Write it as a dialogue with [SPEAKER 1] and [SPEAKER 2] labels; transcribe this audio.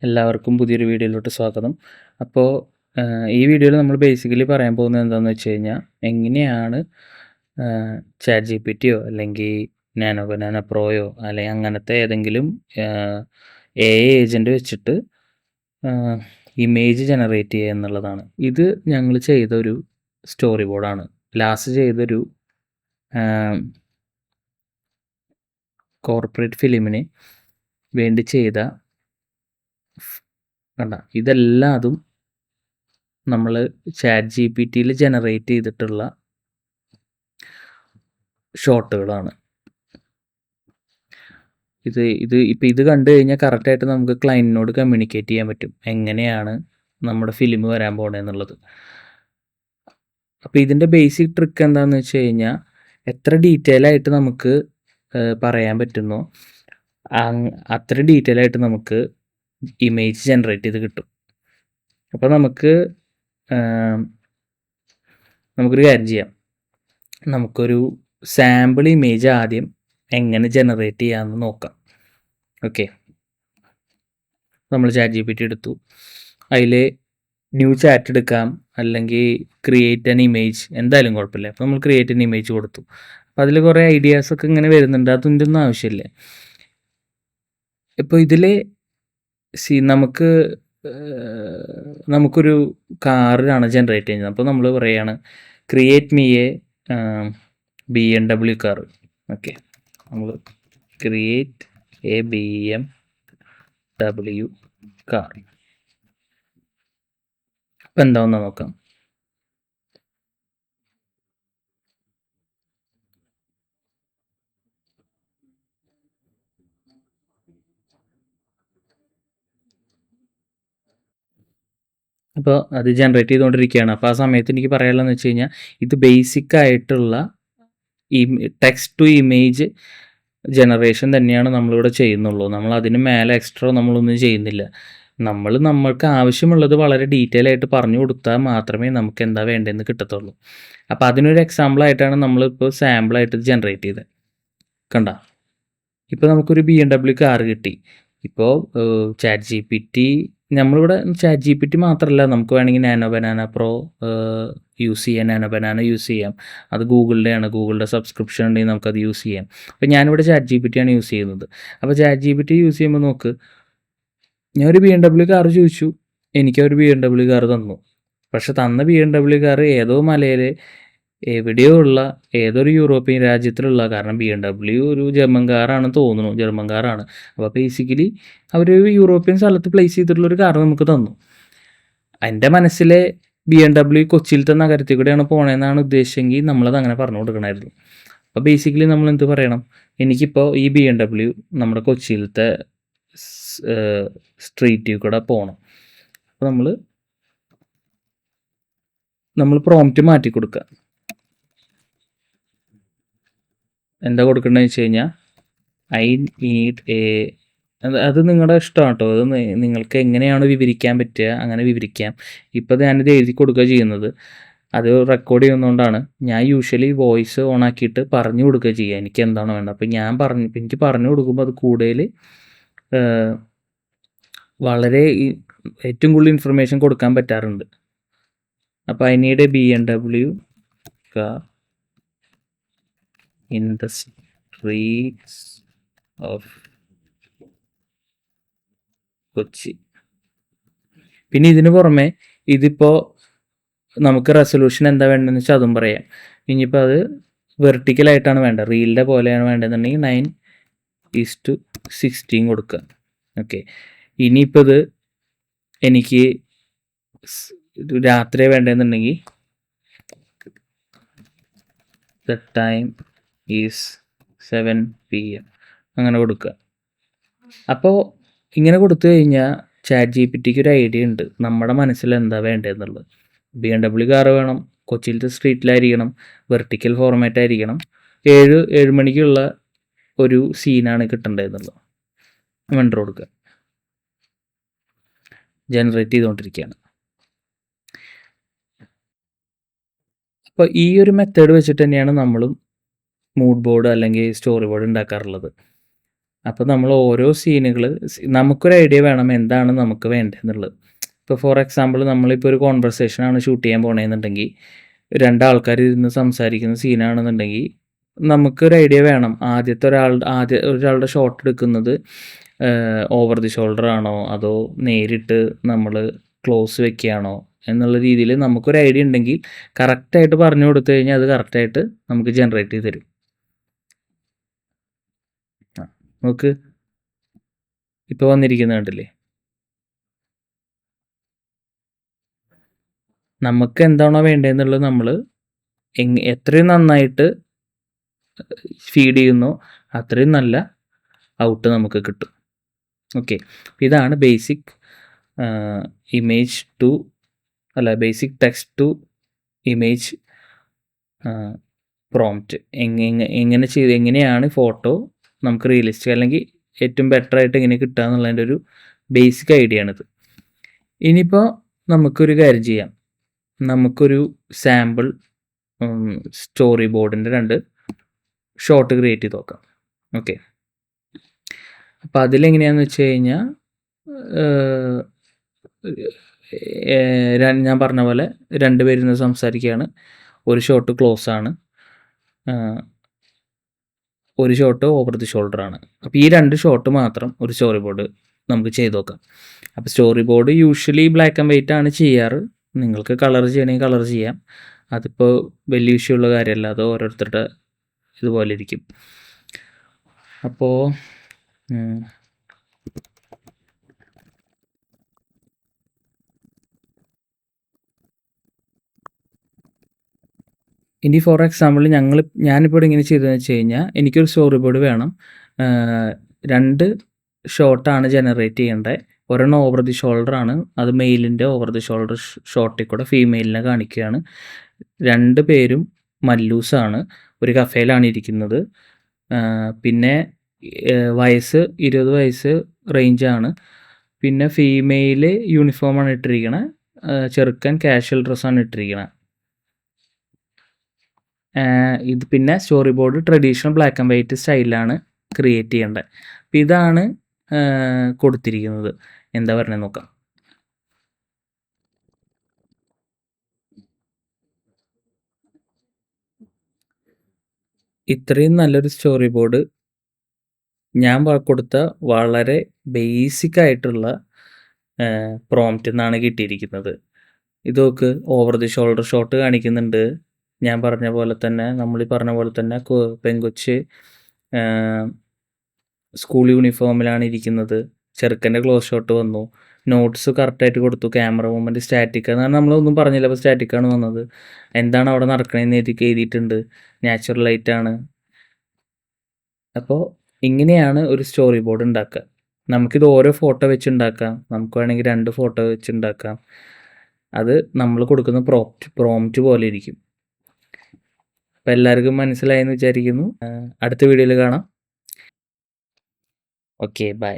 [SPEAKER 1] എല്ലാവർക്കും പുതിയൊരു വീഡിയോയിലോട്ട് സ്വാഗതം. അപ്പോൾ ഈ വീഡിയോയിൽ നമ്മൾ ബേസിക്കലി പറയാൻ പോകുന്നത് എന്താണെന്ന് വെച്ച് കഴിഞ്ഞാൽ എങ്ങനെയാണ് ചാറ്റ് ജി പി ടിയോ അല്ലെങ്കിൽ നാനോ ബനാന പ്രോയോ അല്ലെങ്കിൽ അങ്ങനത്തെ ഏതെങ്കിലും എ ഐ ഏജൻറ്റ് വെച്ചിട്ട് ഇമേജ് ജനറേറ്റ് ചെയ്യുക എന്നുള്ളതാണ്. ഇത് ഞങ്ങൾ ചെയ്തൊരു സ്റ്റോറി ബോർഡാണ്. ലാസ്റ്റ് ചെയ്തൊരു കോർപ്പറേറ്റ് ഫിലിമിന് വേണ്ടി ചെയ്ത കണ്ട ഇതെല്ലാം അതും നമ്മൾ ചാറ്റ് ജി പി ടിയിൽ ജനറേറ്റ് ചെയ്തിട്ടുള്ള ഷോട്ടുകളാണ്. ഇത് കണ്ടു കഴിഞ്ഞാൽ കറക്റ്റായിട്ട് നമുക്ക് ക്ലയൻറ്റിനോട് കമ്മ്യൂണിക്കേറ്റ് ചെയ്യാൻ പറ്റും എങ്ങനെയാണ് നമ്മുടെ ഫിലിം വരാൻ പോകണമെന്നുള്ളത്. അപ്പോൾ ഇതിൻ്റെ ബേസിക് ട്രിക്ക് എന്താണെന്ന് വെച്ച് കഴിഞ്ഞാൽ എത്ര ഡീറ്റെയിൽ ആയിട്ട് നമുക്ക് പറയാൻ പറ്റുന്നോ അത്ര ഡീറ്റെയിൽ ആയിട്ട് നമുക്ക് ഇമേജ് ജനറേറ്റ് ചെയ്ത് കിട്ടും. അപ്പോൾ നമുക്കൊരു കാര്യം ചെയ്യാം. നമുക്കൊരു സാമ്പിൾ ഇമേജ് ആദ്യം എങ്ങനെ ജനറേറ്റ് ചെയ്യാമെന്ന് നോക്കാം. ഓക്കെ, നമ്മൾ ചാറ്റ് ജി പി ടി എടുത്തു, അതിൽ ന്യൂ ചാറ്റ് എടുക്കാം, അല്ലെങ്കിൽ ക്രിയേറ്റ് ആൻ ഇമേജ്, എന്തായാലും കുഴപ്പമില്ല. അപ്പോൾ നമ്മൾ ക്രിയേറ്റ് ആൻ ഇമേജ് കൊടുത്തു. അപ്പോൾ അതിൽ കുറേ ഐഡിയാസൊക്കെ ഇങ്ങനെ വരുന്നുണ്ട്, അതിൻ്റെ ഒന്നും ആവശ്യമില്ല. ഇപ്പോൾ ഇതിൽ നമുക്കൊരു കാറാണ് ജനറേറ്റ് ചെയ്യുന്നത്. അപ്പോൾ നമ്മൾ പറയുകയാണ് create me A BMW car. Okay, നമ്മൾ ക്രിയേറ്റ് എ BMW കാർ. അപ്പം എന്താണെന്ന് നോക്കാം. അപ്പോൾ അത് ജനറേറ്റ് ചെയ്തുകൊണ്ടിരിക്കുകയാണ്. അപ്പോൾ ആ സമയത്ത് എനിക്ക് പറയാനുള്ളതെന്ന് വെച്ച് കഴിഞ്ഞാൽ ഇത് ബേസിക് ആയിട്ടുള്ള ഈ ടെക്സ്റ്റ് ടു ഇമേജ് ജനറേഷൻ തന്നെയാണ് നമ്മളിവിടെ ചെയ്യുന്നുള്ളൂ. നമ്മൾ അതിന് മേലെ എക്സ്ട്രാ നമ്മളൊന്നും ചെയ്യുന്നില്ല. നമ്മൾക്ക് ആവശ്യമുള്ളത് വളരെ ഡീറ്റെയിൽ ആയിട്ട് പറഞ്ഞു കൊടുത്താൽ മാത്രമേ നമുക്ക് എന്താ വേണ്ടതെന്ന് കിട്ടത്തുള്ളൂ. അപ്പോൾ അതിനൊരു എക്സാമ്പിളായിട്ടാണ് നമ്മളിപ്പോൾ സാമ്പിളായിട്ട് ജനറേറ്റ് ചെയ്തത്. കണ്ട, ഇപ്പോൾ നമുക്കൊരു BMW കാർ കിട്ടി. ഇപ്പോൾ ചാറ്റ് ജി പി ടി നമ്മളിവിടെ ചാറ്റ് ജി പി ടി മാത്രമല്ല, നമുക്ക് വേണമെങ്കിൽ നാനോ ബനാന പ്രോ യൂസ് ചെയ്യാം, നാനോ ബനാന യൂസ് ചെയ്യാം. അത് ഗൂഗിളിൻ്റെ സബ്സ്ക്രിപ്ഷൻ ഉണ്ടെങ്കിൽ നമുക്കത് യൂസ് ചെയ്യാം. അപ്പോൾ ഞാനിവിടെ ചാറ്റ് ജി പി ടിയാണ് യൂസ് ചെയ്യുന്നത്. അപ്പോൾ chat G P T use ചെയ്യുമ്പോൾ നോക്ക്, ഞാൻ ഒരു BMW കാർ ചോദിച്ചു, എനിക്കൊരു BMW കാർ തന്നു. പക്ഷെ തന്ന BMW കാർ ഏതോ മലയിൽ എവിടെയോ ഉള്ള ഏതൊരു യൂറോപ്യൻ രാജ്യത്തിലുള്ള, കാരണം BMW ഒരു ജർമ്മൻ കാറാണെന്ന് തോന്നുന്നു, ജർമ്മൻ കാറാണ്. അപ്പോൾ ബേസിക്കലി അവരൊരു യൂറോപ്യൻ സ്ഥലത്ത് പ്ലേസ് ചെയ്തിട്ടുള്ളൊരു കാർ നമുക്ക് തന്നു. എൻ്റെ മനസ്സിലെ BMW കൊച്ചിയിലത്തെ നഗരത്തിൽ കൂടെയാണ് പോകണമെന്നാണ് ഉദ്ദേശിച്ചെങ്കിൽ നമ്മളത് അങ്ങനെ പറഞ്ഞു കൊടുക്കണമായിരുന്നു. അപ്പോൾ ബേസിക്കലി നമ്മൾ എന്ത് പറയണം, എനിക്കിപ്പോൾ ഈ BMW നമ്മുടെ കൊച്ചിയിലത്തെ സ്ട്രീറ്റിൽ കൂടെ പോകണം. അപ്പോൾ നമ്മൾ പ്രോംപ്റ്റ് മാറ്റി കൊടുക്കുക. എന്താ കൊടുക്കേണ്ടതെന്ന് വെച്ച് കഴിഞ്ഞാൽ ഐ നീഡ് എ, അത് നിങ്ങളുടെ ഇഷ്ടമാണ് കേട്ടോ. അത് നിങ്ങൾക്ക് എങ്ങനെയാണ് വിവരിക്കാൻ പറ്റുക അങ്ങനെ വിവരിക്കാം. ഇപ്പോൾ ഞാനിത് എഴുതി കൊടുക്കുക ചെയ്യുന്നത്, അത് റെക്കോർഡ് ചെയ്യുന്നതുകൊണ്ടാണ് ഞാൻ യൂഷ്വലി വോയിസ് ഓൺ ആക്കിയിട്ട് പറഞ്ഞു കൊടുക്കുക ചെയ്യുക എനിക്ക് എന്താണോ വേണ്ടത്. അപ്പോൾ എനിക്ക് പറഞ്ഞു കൊടുക്കുമ്പോൾ അത് കൂടുതൽ വളരെ ഏറ്റവും കൂടുതൽ ഇൻഫർമേഷൻ കൊടുക്കാൻ പറ്റാറുണ്ട്. അപ്പോൾ I need A BMW car in the streets of Kochi. പിന്നെ ഇതിന് പുറമെ ഇതിപ്പോൾ നമുക്ക് റെസൊല്യൂഷൻ എന്താ വേണ്ടതെന്ന് വെച്ചാൽ അതും പറയാം. ഇനിയിപ്പോൾ അത് വെർട്ടിക്കലായിട്ടാണ് വേണ്ടത്, റീലിൻ്റെ പോലെയാണ് വേണ്ടതെന്നുണ്ടെങ്കിൽ 9:16 കൊടുക്കുക. ഓക്കെ, ഇനിയിപ്പോൾ ഇത് എനിക്ക് രാത്രി വേണ്ടതെന്നുണ്ടെങ്കിൽ the time is 7 PM അങ്ങനെ കൊടുക്കുക. അപ്പോൾ ഇങ്ങനെ കൊടുത്തു കഴിഞ്ഞാൽ ചാറ്റ് ജി പി ടിക്ക് ഒരു ഐഡിയ ഉണ്ട് നമ്മുടെ മനസ്സിൽ എന്താ വേണ്ടതെന്നുള്ളത്. BMW കാർ വേണം, കൊച്ചിയിലത്തെ സ്ട്രീറ്റിലായിരിക്കണം, വെർട്ടിക്കൽ ഫോർമാറ്റ് ആയിരിക്കണം, 7 മണിക്കുള്ള ഒരു സീനാണ് കിട്ടേണ്ടതെന്നുള്ളത്. വെണ്ടർ കൊടുക്കുക, ജനറേറ്റ് ചെയ്തുകൊണ്ടിരിക്കുകയാണ്. അപ്പോൾ ഈ ഒരു മെത്തേഡ് വെച്ചിട്ട് തന്നെയാണ് നമ്മളും മൂഡ് ബോർഡ് അല്ലെങ്കിൽ സ്റ്റോറി ബോർഡ് ഉണ്ടാക്കാറുള്ളത്. അപ്പോൾ നമ്മൾ ഓരോ സീനുകൾ നമുക്കൊരു ഐഡിയ വേണം എന്താണ് നമുക്ക് വേണ്ടതെന്നുള്ളത്. ഇപ്പോൾ ഫോർ എക്സാമ്പിൾ നമ്മളിപ്പോൾ ഒരു കോൺവെർസേഷനാണ് ഷൂട്ട് ചെയ്യാൻ പോണേന്നുണ്ടെങ്കിൽ, രണ്ടാൾക്കാർ ഇരുന്ന് സംസാരിക്കുന്ന സീനാണെന്നുണ്ടെങ്കിൽ നമുക്കൊരു ഐഡിയ വേണം. ഒരാളുടെ ഷോട്ട് എടുക്കുന്നത് ഓവർ ദി ഷോൾഡർ ആണോ അതോ നേരിട്ട് നമ്മൾ ക്ലോസ് വെക്കുകയാണോ എന്നുള്ള രീതിയിൽ നമുക്കൊരു ഐഡിയ ഉണ്ടെങ്കിൽ കറക്റ്റായിട്ട് പറഞ്ഞു കൊടുത്തു കഴിഞ്ഞാൽ അത് കറക്റ്റായിട്ട് നമുക്ക് ജനറേറ്റ് ചെയ്ത് തരും. നോക്ക്, ഇപ്പോൾ വന്നിരിക്കുന്നത് കണ്ടില്ലേ? നമുക്ക് എന്താണോ വേണ്ടതെന്നുള്ളത് നമ്മൾ എത്രയും നന്നായിട്ട് ഫീഡ് ചെയ്യുന്നോ അത്രയും നല്ല ഔട്ട് നമുക്ക് കിട്ടും. ഓക്കെ, ഇതാണ് basic image to basic text to image prompt. എങ്ങനെയാണ് ഫോട്ടോ നമുക്ക് റിയലിസ്റ്റിക് അല്ലെങ്കിൽ ഏറ്റവും ബെറ്റർ ആയിട്ട് എങ്ങനെ കിട്ടുക എന്നുള്ളതിൻ്റെ ഒരു ബേസിക് ഐഡിയ ആണിത്. ഇനിയിപ്പോൾ നമുക്കൊരു കാര്യം ചെയ്യാം. നമുക്കൊരു സാമ്പിൾ സ്റ്റോറി ബോർഡിൻ്റെ 2 ഷോട്ട് ക്രിയേറ്റ് ചെയ്ത് നോക്കാം. ഓക്കെ, അപ്പോൾ അതിലെങ്ങനെയാണെന്ന് വെച്ച് കഴിഞ്ഞാൽ ഞാൻ പറഞ്ഞ പോലെ 2 പേരിന്ന് സംസാരിക്കുകയാണ്. ഒരു ഷോട്ട് ക്ലോസ് ആണ്, ഒരു ഷോട്ട് ഓവർ ദി ഷോൾഡർ ആണ്. അപ്പോൾ ഈ 2 ഷോട്ട് മാത്രം ഒരു സ്റ്റോറി ബോർഡ് നമുക്ക് ചെയ്ത് നോക്കാം. അപ്പോൾ story board usually black and white ആണ് ചെയ്യാറ്. നിങ്ങൾക്ക് കളർ ചെയ്യണമെങ്കിൽ കളർ ചെയ്യാം. അതിപ്പോൾ വലിയ ഇഷ്യൂ കാര്യമല്ല, അത് ഓരോരുത്തരുടെ ഇതുപോലെ ഇരിക്കും. അപ്പോൾ ഇനി ഫോർ എക്സാമ്പിൾ ഞാനിപ്പോൾ ഇവിടെ ഇങ്ങനെ ചെയ്തതെന്ന് വെച്ച് കഴിഞ്ഞാൽ എനിക്കൊരു സ്റ്റോറി ബോർഡ് വേണം. 2 ഷോട്ടാണ് ജനറേറ്റ് ചെയ്യേണ്ടത്. ഒരെണ്ണം ഓവർ ദി ഷോൾഡർ ആണ്, അത് മെയിലിൻ്റെ ഓവർ ദി ഷോൾഡർ ഷോട്ടിൽ കൂടെ ഫീമെയിലിനെ കാണിക്കുകയാണ്. 2 പേരും മല്ലൂസാണ്, ഒരു കഫേയിലാണ് ഇരിക്കുന്നത്. പിന്നെ വയസ്സ് 20 വയസ്സ് റേഞ്ചാണ്. പിന്നെ ഫീമെയിൽ യൂണിഫോമാണ് ഇട്ടിരിക്കണത്, ചെറുക്കൻ കാഷ്വൽ ഡ്രസ്സാണ് ഇട്ടിരിക്കണത്. ഇത് പിന്നെ story board traditional black and white സ്റ്റൈലിലാണ് ക്രിയേറ്റ് ചെയ്യേണ്ടത്. അപ്പം ഇതാണ് കൊടുത്തിരിക്കുന്നത്. എന്താ പറയുന്നത് നോക്കാം. ഇത്രയും നല്ലൊരു സ്റ്റോറി ബോർഡ് ഞാൻ കൊടുത്ത വളരെ ബേസിക് ആയിട്ടുള്ള പ്രോംപ്റ്റിൽ നിന്നാണ് കിട്ടിയിരിക്കുന്നത്. ഇത് നോക്ക്, ഓവർ ദി ഷോൾഡർ ഷോട്ട് കാണിക്കുന്നുണ്ട്. ഞാൻ പറഞ്ഞ പോലെ തന്നെ, നമ്മളീ പറഞ്ഞ പോലെ തന്നെ പെങ്കൊച്ച് സ്കൂൾ യൂണിഫോമിലാണ് ഇരിക്കുന്നത്. ചെറുക്കൻ്റെ ക്ലോസ് ഷോട്ട് വന്നു. നോട്ട്സ് കറക്റ്റായിട്ട് കൊടുത്തു. ക്യാമറ മൂവ്മെൻറ്റ് സ്റ്റാറ്റിക് എന്നാണ്, നമ്മളൊന്നും പറഞ്ഞില്ല, അപ്പോൾ സ്റ്റാറ്റിക്കാണ് വന്നത്. എന്താണ് അവിടെ നടക്കണതെന്ന് എഴുതിയിട്ടുണ്ട്. നാച്ചുറൽ ലൈറ്റാണ്. അപ്പോൾ ഇങ്ങനെയാണ് ഒരു സ്റ്റോറി ബോർഡ് ഉണ്ടാക്കുക. നമുക്കിത് ഓരോ ഫോട്ടോ വെച്ച് ഉണ്ടാക്കാം, നമുക്ക് വേണമെങ്കിൽ 2 ഫോട്ടോ വെച്ച് ഉണ്ടാക്കാം. അത് നമ്മൾ കൊടുക്കുന്ന പ്രോംപ്റ്റ് പോലെ ഇരിക്കും. അപ്പോൾ എല്ലാവർക്കും മനസ്സിലായെന്ന് വിചാരിക്കുന്നു. അടുത്ത വീഡിയോയിൽ കാണാം. Okay, by.